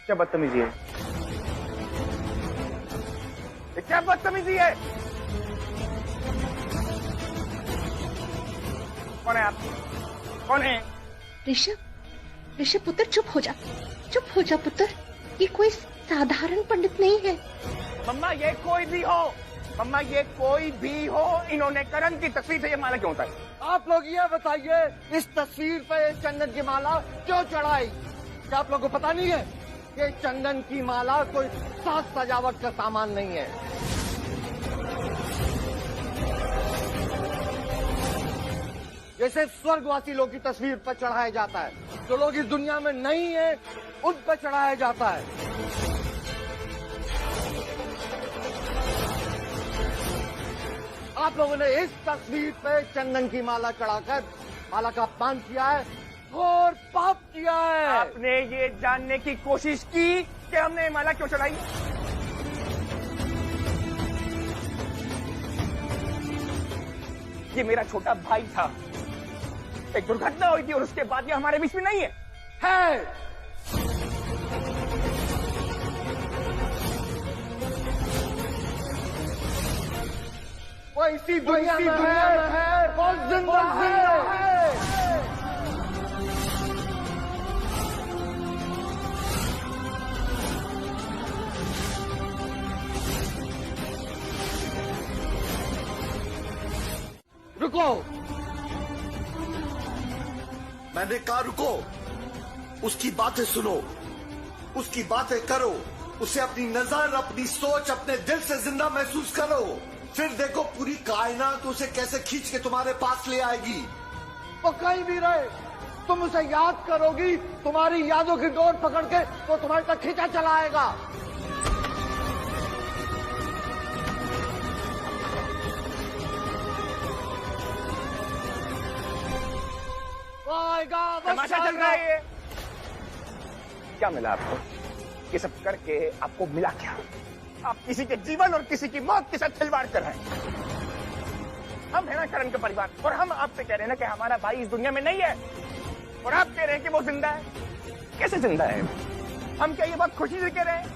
क्या बदतमीजी है? ये क्या बदतमीजी है? कौन है आप? कौन है? ऋषभ, ऋषभ पुत्र चुप हो जा, चुप हो जा पुत्र। ये कोई साधारण पंडित नहीं है। मम्मा ये कोई भी हो, मम्मा ये कोई भी हो, इन्होंने करण की तस्वीर से ये माला क्यों उतारी? आप लोग ये बताइए, इस तस्वीर पे चंदन की माला क्यों चढ़ाई? क्या आप लोगों को पता नहीं है? ये चंदन की माला कोई साज सजावट का सामान नहीं है। ये सिर्फ स्वर्गवासी लोग की तस्वीर पर चढ़ाया जाता है। जो लोग इस दुनिया में नहीं है उन पर चढ़ाया जाता है। आप लोगों ने इस तस्वीर पे चंदन की माला चढ़ाकर माला का अपमान किया है और पाप किया है। आपने ये जानने की कोशिश की कि हमने ये माला क्यों चढ़ाई? ये मेरा छोटा भाई था, एक दुर्घटना हुई थी और उसके बाद ये हमारे बीच में नहीं है। वो इसी दुनिया में है, वो जिंदा है। रुको, मैंने कहा रुको। उसकी बातें सुनो, उसकी बातें करो, उसे अपनी नजर, अपनी सोच, अपने दिल से जिंदा महसूस करो। फिर देखो पूरी कायनात उसे कैसे खींच के तुम्हारे पास ले आएगी। वो कहीं भी रहे, तुम उसे याद करोगी, तुम्हारी यादों की डोर पकड़ के वो तुम्हारे तक खींचा चला आएगा। तमाशा चल रहा है। क्या मिला आपको? ये सब करके आपको मिला क्या? आप किसी के जीवन और किसी की मौत के साथ खिलवाड़ कर रहे हैं। हम है ना करण का परिवार, और हम आपसे कह रहे हैं ना कि हमारा भाई इस दुनिया में नहीं है, और आप कह रहे हैं कि वो जिंदा है। कैसे जिंदा है? हम क्या ये बात खुशी से कह रहे हैं?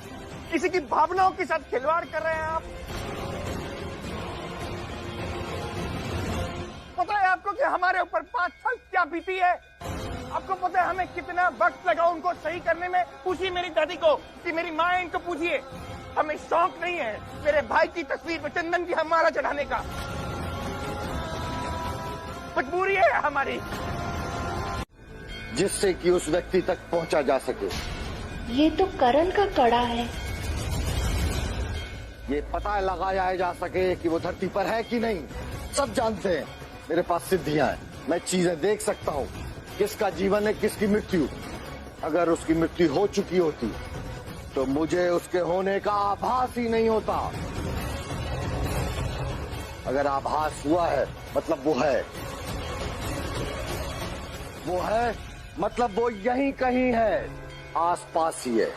किसी की भावनाओं के साथ खिलवाड़ कर रहे हैं आप। पता है आपको कि हमारे ऊपर 5 साल क्या बीती है? आपको पता है हमें कितना वक्त लगा उनको सही करने में? पूछिए मेरी दादी को कि मेरी माँ है, इनको पूछिए। हमें शौक नहीं है मेरे भाई की तस्वीर पर चंदन की माला चढ़ाने का, मजबूरी है हमारी। जिससे कि उस व्यक्ति तक पहुंचा जा सके। ये तो करण का कड़ा है। ये पता लगाया जा सके कि वो धरती पर है कि नहीं। सब जानते हैं मेरे पास सिद्धियां हैं, मैं चीजें देख सकता हूँ, किसका जीवन है किसकी मृत्यु। अगर उसकी मृत्यु हो चुकी होती तो मुझे उसके होने का आभास ही नहीं होता। अगर आभास हुआ है मतलब वो है, मतलब वो यहीं कहीं है, आसपास ही है।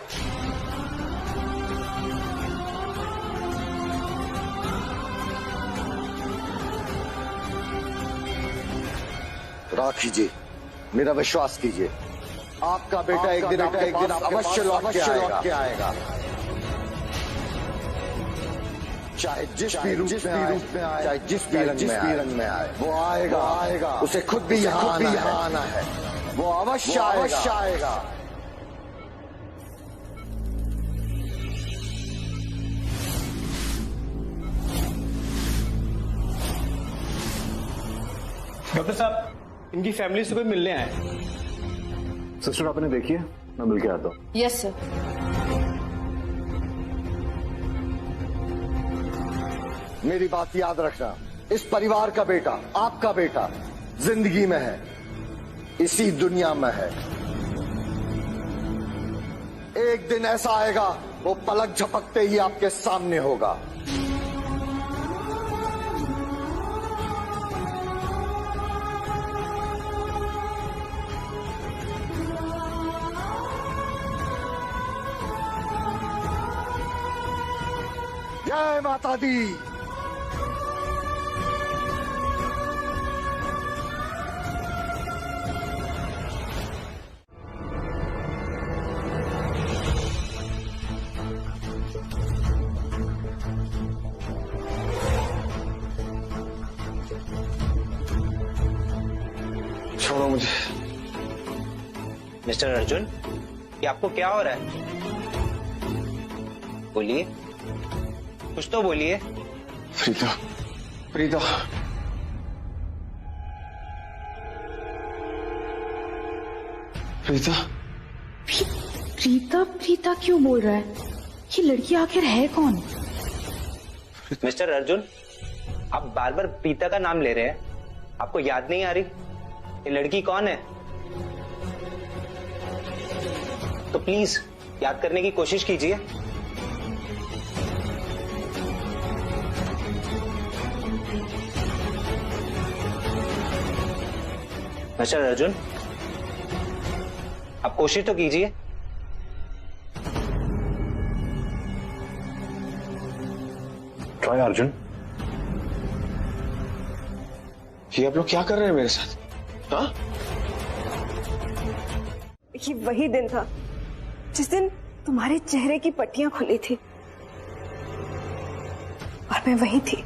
कीजिए, मेरा विश्वास कीजिए, आपका बेटा एक दिन अवश्य लौट के आएगा। चाहे जिस भी रूप में आए, चाहे जिस भी रंग में आए, वो आएगा। उसे खुद भी यहाँ आना है। वो अवश्य आएगा। डॉक्टर साहब, इनकी फैमिली से कोई मिलने आए। सिस्टर आपने देखी है? मैं मिल के आता हूँ। Yes sir. मेरी बात याद रखना, इस परिवार का बेटा, आपका बेटा जिंदगी में है, इसी दुनिया में है। एक दिन ऐसा आएगा वो पलक झपकते ही आपके सामने होगा। जय माता दी। छोड़ो मुझे। मिस्टर अर्जुन, ये आपको क्या हो रहा है? बोलिए, कुछ तो बोलिए। प्रीता, प्रीता, प्रीता, प्रीता, प्रीता क्यों बोल रहा है? ये लड़की आखिर है कौन? मिस्टर अर्जुन, आप बार बार प्रीता का नाम ले रहे हैं, आपको याद नहीं आ रही ये लड़की कौन है? तो प्लीज याद करने की कोशिश कीजिए। मिस्टर अर्जुन, आप कोशिश तो कीजिए। ट्राई अर्जुन। ये आप लोग क्या कर रहे हैं मेरे साथ? हाँ? ये वही दिन था जिस दिन तुम्हारे चेहरे की पट्टियां खुली थी और मैं वही थी।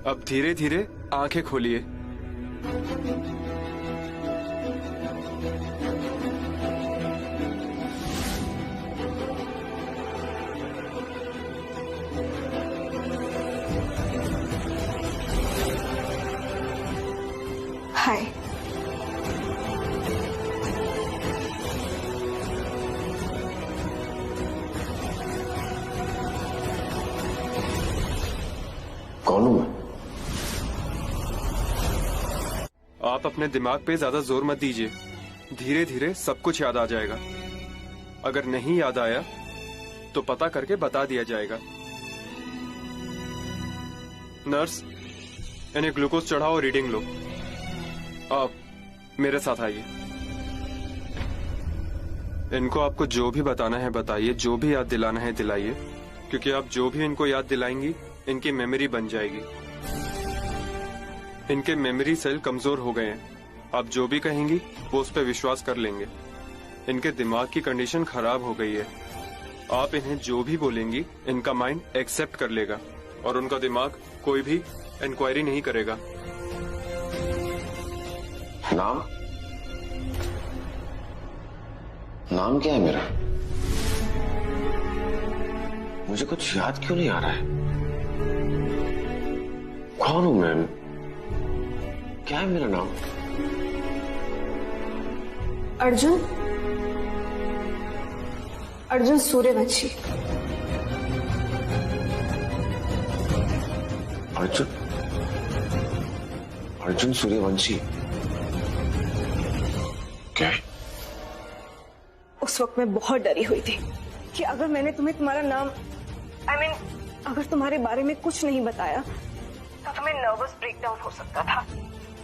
अब धीरे धीरे आंखें खोलिए। हाय। कौन हूं मैं? आप अपने दिमाग पे ज्यादा जोर मत दीजिए, धीरे धीरे सब कुछ याद आ जाएगा। अगर नहीं याद आया तो पता करके बता दिया जाएगा। नर्स, इन्हें ग्लूकोज चढ़ाओ, रीडिंग लो। आप मेरे साथ आइए। इनको आपको जो भी बताना है बताइए, जो भी याद दिलाना है दिलाइए, क्योंकि आप जो भी इनको याद दिलाएंगी इनकी मेमोरी बन जाएगी। इनके मेमोरी सेल कमजोर हो गए हैं, आप जो भी कहेंगी वो उस पर विश्वास कर लेंगे। इनके दिमाग की कंडीशन खराब हो गई है, आप इन्हें जो भी बोलेंगी इनका माइंड एक्सेप्ट कर लेगा और उनका दिमाग कोई भी इंक्वायरी नहीं करेगा। नाम? नाम क्या है मेरा? मुझे कुछ याद क्यों नहीं आ रहा है? कौन हूं मैं? क्या है मेरा नाम? अर्जुन सूर्यवंशी। अर्जुन सूर्यवंशी? क्या? उस वक्त मैं बहुत डरी हुई थी कि अगर मैंने तुम्हें तुम्हारा नाम अगर तुम्हारे बारे में कुछ नहीं बताया तो तुम्हें नर्वस ब्रेकडाउन हो सकता था,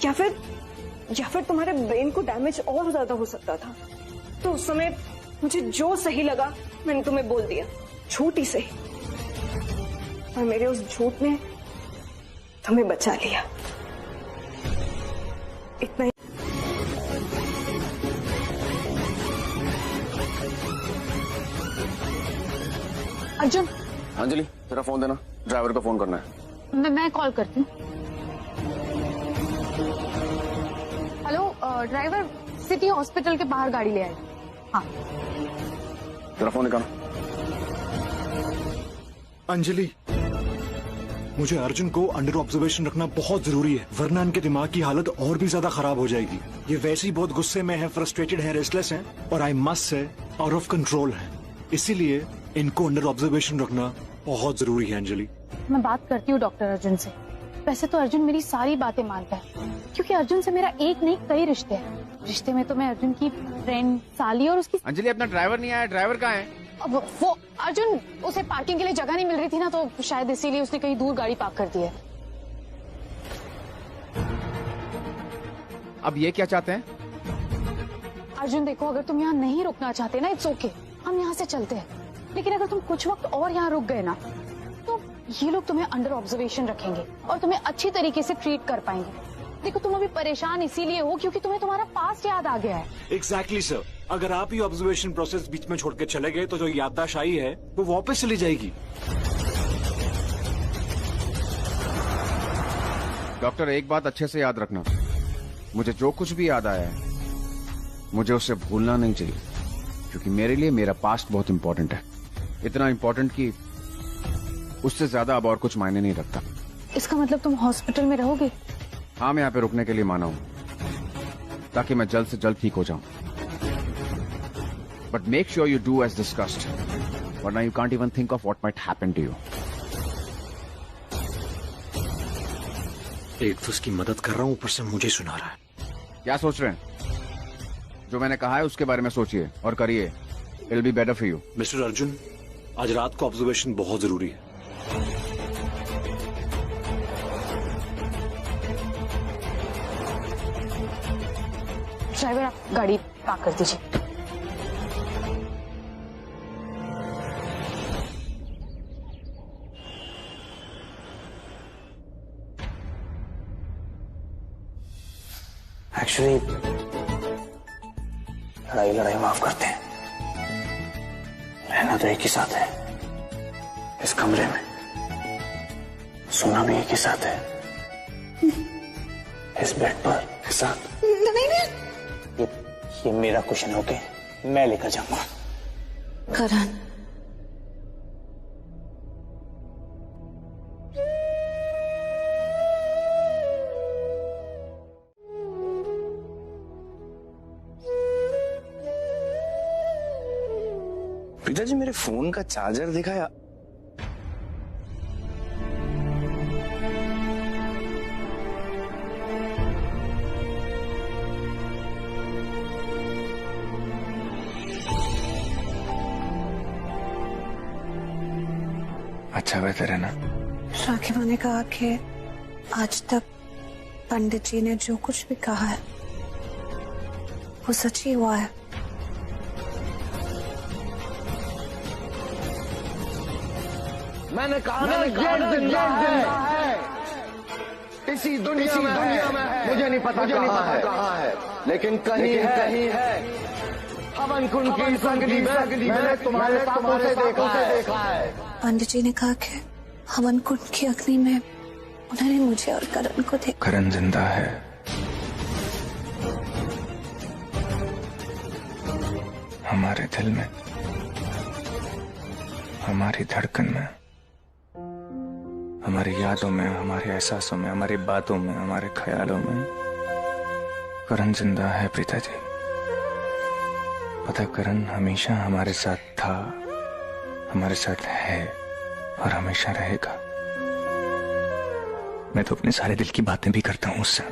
या फिर तुम्हारे ब्रेन को डैमेज और ज्यादा हो सकता था। तो उस समय मुझे जो सही लगा मैंने तुम्हें बोल दिया, झूठ ही सही, और मेरे उस झूठ ने तुम्हें बचा लिया। इतना ही। अर्जुन। अंजलि, तेरा फोन देना, ड्राइवर को फोन करना है। मैं कॉल करती हूँ। हेलो ड्राइवर, सिटी हॉस्पिटल के बाहर गाड़ी ले आए। हाँ। तेरा फोन निकाल। अंजलि, मुझे अर्जुन को अंडर ऑब्जर्वेशन रखना बहुत जरूरी है, वरना इनके दिमाग की हालत और भी ज्यादा खराब हो जाएगी। ये वैसे ही बहुत गुस्से में है, फ्रस्ट्रेटेड है, रेस्टलेस है, और I must say out of control है। इसीलिए इनको अंडर ऑब्जर्वेशन रखना बहुत जरूरी है। अंजलि, मैं बात करती हूँ डॉक्टर अर्जुन से। वैसे तो अर्जुन मेरी सारी बातें मानता है, क्योंकि अर्जुन से मेरा एक नहीं कई रिश्ते हैं। रिश्ते में तो मैं अर्जुन की फ्रेंड, साली और उसकी। अंजलि, अपना ड्राइवर नहीं आया, ड्राइवर कहाँ है? अब वो अर्जुन, उसे पार्किंग के लिए जगह नहीं मिल रही थी ना, तो शायद इसीलिए उसने कहीं दूर गाड़ी पार्क कर दी है। अब ये क्या चाहते हैं? अर्जुन देखो, अगर तुम यहाँ नहीं रुकना चाहते ना, इट्स ओके, हम यहाँ से चलते हैं। लेकिन अगर तुम कुछ वक्त और यहाँ रुक गए ना, तो ये लोग तुम्हें अंडर ऑब्जर्वेशन रखेंगे और तुम्हें अच्छी तरीके से ट्रीट कर पाएंगे। देखो, तुम अभी परेशान इसीलिए हो क्योंकि तुम्हें तुम्हारा पास्ट याद आ गया है। एग्जैक्टली सर, अगर आप ये ऑब्जर्वेशन प्रोसेस बीच में छोड़ के चले गए तो जो याददाश्त आई है वो वापस चली जाएगी। डॉक्टर, एक बात अच्छे से याद रखना, मुझे जो कुछ भी याद आया है मुझे उसे भूलना नहीं चाहिए, क्योंकि मेरे लिए मेरा पास्ट बहुत इंपॉर्टेंट है। इतना इंपॉर्टेंट कि उससे ज्यादा अब और कुछ मायने नहीं रखता। इसका मतलब तुम हॉस्पिटल में रहोगे? हाँ, मैं यहाँ पे रुकने के लिए माना हूँ, ताकि मैं जल्द से जल्द ठीक हो जाऊं। But make sure you do as discussed, वरना you can't even think of what might happen to you. एक तो उसकी मदद कर रहा हूँ, ऊपर से मुझे सुना रहा है। क्या सोच रहे हैं? जो मैंने कहा है उसके बारे में सोचिए और करिए। It will be better for you. Mister Arjun, आज रात को ऑब्जर्वेशन बहुत जरूरी है। ड्राइवर, आप गाड़ी पार्क कर दीजिए। एक्चुअली लड़ाई माफ करते हैं। रहना तो एक ही साथ है इस कमरे में, सोना भी एक ही साथ है इस बेड पर के साथ। ये मेरा क्वेश्चन है, ओके? मैं लेकर जाऊंगा। करण, पिताजी, मेरे फोन का चार्जर देखा या? अच्छा बेहतर है ना? राघिमा ने कहा कि आज तक पंडित जी ने जो कुछ भी कहा है वो सच ही हुआ है। मैंने कहा ना, ये जिंदा है। इसी दुनिया में है। मुझे नहीं पता कहाँ है, लेकिन कहीं है। हवन कुंड की इस अग्नि में मैंने तुम्हारे आंखों से देखा है। पंडित जी ने कहा कि हवन कुंड की अग्नि में उन्होंने मुझे और करण को देखा। करण जिंदा है। हमारे दिल में हमारी धड़कन में, हमारी यादों में, हमारे एहसासों में, हमारी बातों में, हमारे ख्यालों में करण जिंदा है प्रीता जी। पता करण हमेशा हमारे साथ था, हमारे साथ है और हमेशा रहेगा। मैं तो अपने सारे दिल की बातें भी करता हूं उससे।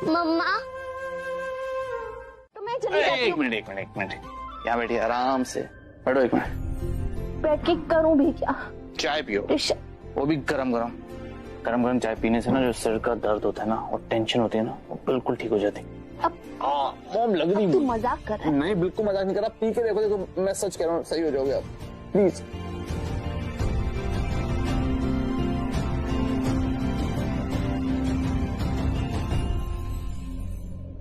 मम्मा तो मैं चली जाती हूँ। एक मिनट यहाँ बैठिए आराम से, बैठो एक मिनट। बैठ के करूँ भी क्या? चाय पियो, वो भी गरम चाय पीने से ना जो सिर का दर्द होता है ना और टेंशन होती है ना वो बिल्कुल ठीक हो जाती है। मोम लग रही, तू मजाक कर रहा है? नहीं बिल्कुल मजाक नहीं कर रहा, पी के देखो मैं सच कह रहा हूँ, सही हो जाओगे आप प्लीज।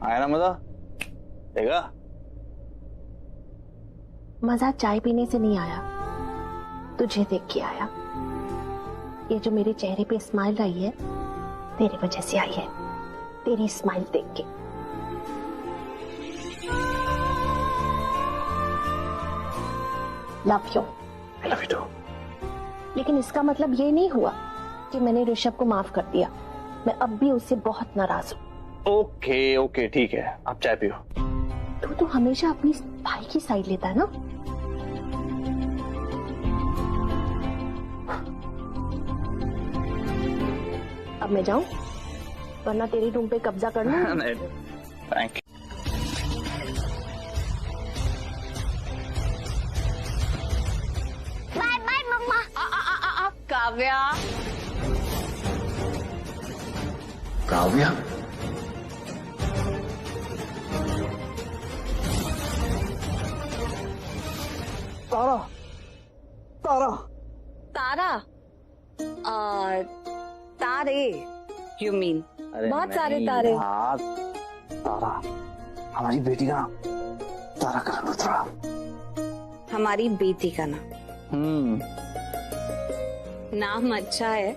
आया ना मजा? देखा मजा चाय पीने से नहीं आया, तुझे देख के आया। ये जो मेरे चेहरे पे स्माइल आई है तेरी वजह से आई है, तेरी स्माइल देख के। Love you. I love you too. लेकिन इसका मतलब ये नहीं हुआ कि मैंने ऋषभ को माफ कर दिया। मैं अब भी उससे बहुत नाराज हूँ। ओके ठीक है, आप चाय पियो। तू तो हमेशा अपनी भाई की साइड लेता है ना। अब मैं जाऊं वरना तेरी रूम पे कब्जा करना। नहीं, थैंक यू। बाय बाय मम्मा। काव्या, काव्या तारा तारे यू मीन? बहुत सारे तारे। हाँ तारा, हमारी बेटी का नाम तारा करण लूथरा। हमारी बेटी का नाम नाम अच्छा है,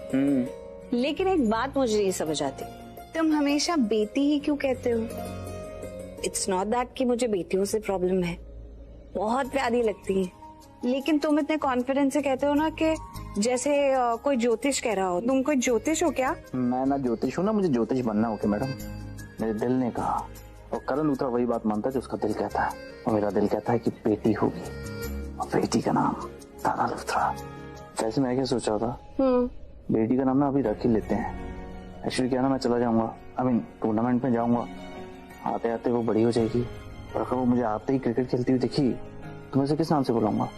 लेकिन एक बात मुझे नहीं समझ आती, तुम हमेशा बेटी ही क्यों कहते हो? इट्स नॉट दैट कि मुझे बेटियों से प्रॉब्लम है, बहुत प्यारी लगती है, लेकिन तुम इतने कॉन्फिडेंस से कहते हो ना कि जैसे कोई ज्योतिष कह रहा हो। तुम कोई ज्योतिष हो क्या? मैं ना ज्योतिष हूँ ना मुझे ज्योतिष बनना हो क्या मैडम? मेरे दिल ने कहा और करण लूथरा वही बात मानता है जो उसका दिल कहता है, और मेरा दिल कहता है कि बेटी होगी और बेटी का नाम तारा लूथरा। वैसे मैं क्या सोच रहा था, बेटी का नाम ना अभी रख ही लेते हैं। एक्चुअली क्या ना मैं चला जाऊंगा, टूर्नामेंट में जाऊंगा, आते आते वो बड़ी हो जाएगी और अगर वो मुझे आते ही क्रिकेट खेलती हुई दिखी तो मैं उसे किस नाम से बुलाऊंगा?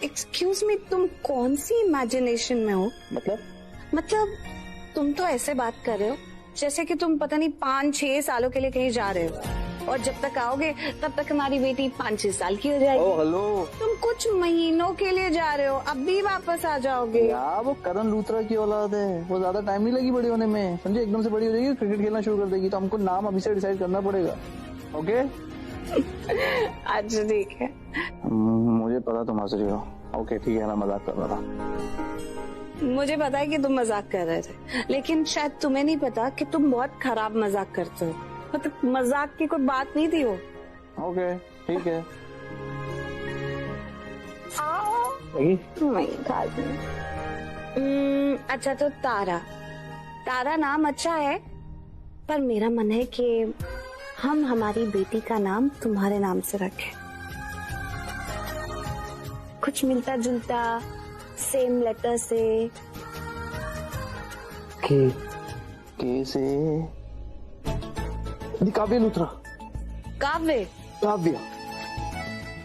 एक्सक्यूज मी, तुम कौन सी इमेजिनेशन में हो? मतलब तुम तो ऐसे बात कर रहे हो जैसे कि तुम पता नहीं 5-6 सालों के लिए कहीं जा रहे हो और जब तक आओगे तब तक हमारी बेटी 5-6 साल की हो जाएगी। ओह हेलो, तुम कुछ महीनों के लिए जा रहे हो, अब भी वापस आ जाओगे। यार वो करण लूथरा की औलाद है, वो ज्यादा टाइम नहीं लगी बड़ी होने में, समझे? एकदम से बड़ी हो जाएगी, क्रिकेट खेलना शुरू कर देगी, तो हमको नाम अभी से डिसाइड करना पड़ेगा। ओके अच्छा ठीक है, मुझे पता तुम हंस रही हो। ओके ठीक है, मैं मजाक कर रहा था। मुझे पता है कि तुम मजाक कर रहे थे, लेकिन शायद तुम्हें नहीं पता कि तुम बहुत खराब मजाक करते हो। मतलब मजाक की कोई बात नहीं थी वो। ओके ठीक है। अच्छा तो तारा नाम अच्छा है, पर मेरा मन है कि हम हमारी बेटी का नाम तुम्हारे नाम से रखें, कुछ मिलता जुलता, सेम लेटर से। के से काव्या लूथरा। काव्या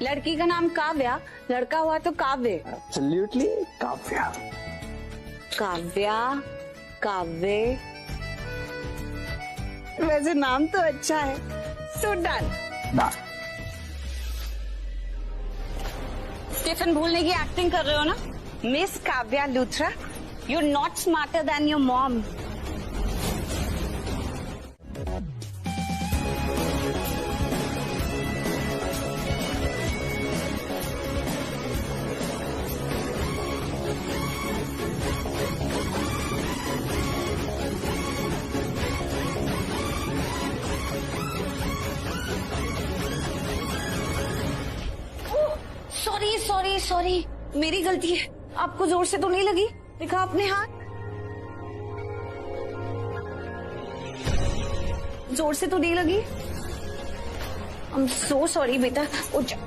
लड़की का नाम काव्या, लड़का हुआ तो काव्य। एब्सोल्युटली काव्या। काव्य वैसे नाम तो अच्छा है, सो डन। टिफिन भूलने की एक्टिंग कर रहे हो ना? Miss Kavya Luthra, you not smarter than your mom. Sorry sorry, मेरी गलती है। आपको जोर से तो नहीं लगी? दिखा अपने हाथ, जोर से तो नहीं लगी? आई एम सो सॉरी बेटा। उठ जा।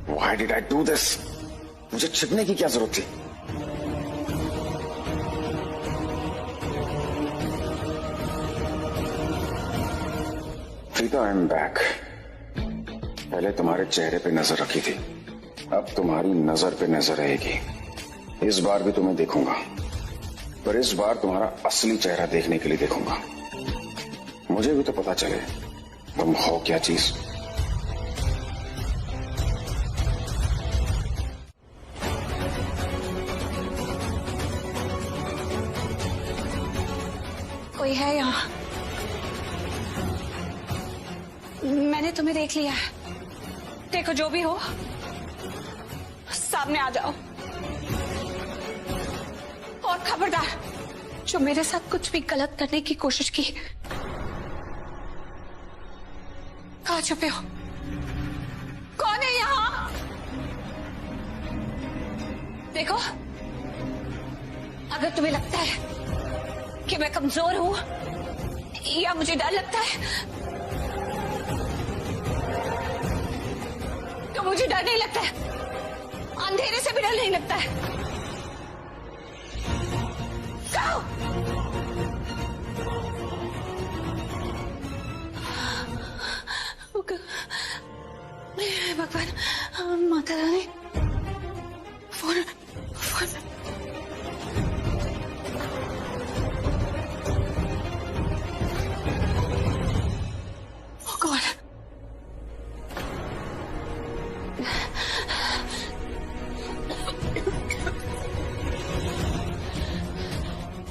Why did I do this? मुझे छिपने की क्या जरूरत थी? Preeta, I am back. पहले तुम्हारे चेहरे पे नजर रखी थी, अब तुम्हारी नजर पे नजर रहेगी। इस बार भी तुम्हें देखूंगा, पर इस बार तुम्हारा असली चेहरा देखने के लिए देखूंगा। मुझे भी तो पता चले तुम हो क्या चीज। कोई है यहाँ? मैंने तुम्हें देख लिया है। देखो, जो भी हो सामने आ जाओ। और खबरदार, जो मेरे साथ कुछ भी गलत करने की कोशिश की। कहाँ छुपे हो? कौन है यहाँ? देखो, अगर तुम्हें लगता है कि मैं कमजोर हूं या मुझे डर लगता है, तो मुझे डर नहीं लगता है, अंधेरे से भी डर नहीं लगता है। जाओ। भगवान, माता रानी, फोन फोन।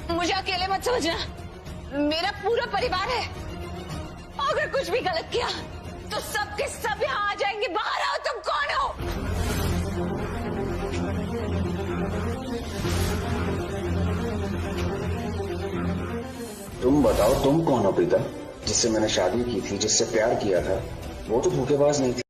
मुझे अकेले मत समझना, मेरा पूरा परिवार है। अगर कुछ भी गलत किया तो सब के सब यहाँ आ जाएंगे। बाहर आओ, तुम कौन हो? तुम बताओ, तुम कौन हो प्रीता? जिससे मैंने शादी की थी, जिससे प्यार किया था, वो तो धोखेबाज नहीं थी।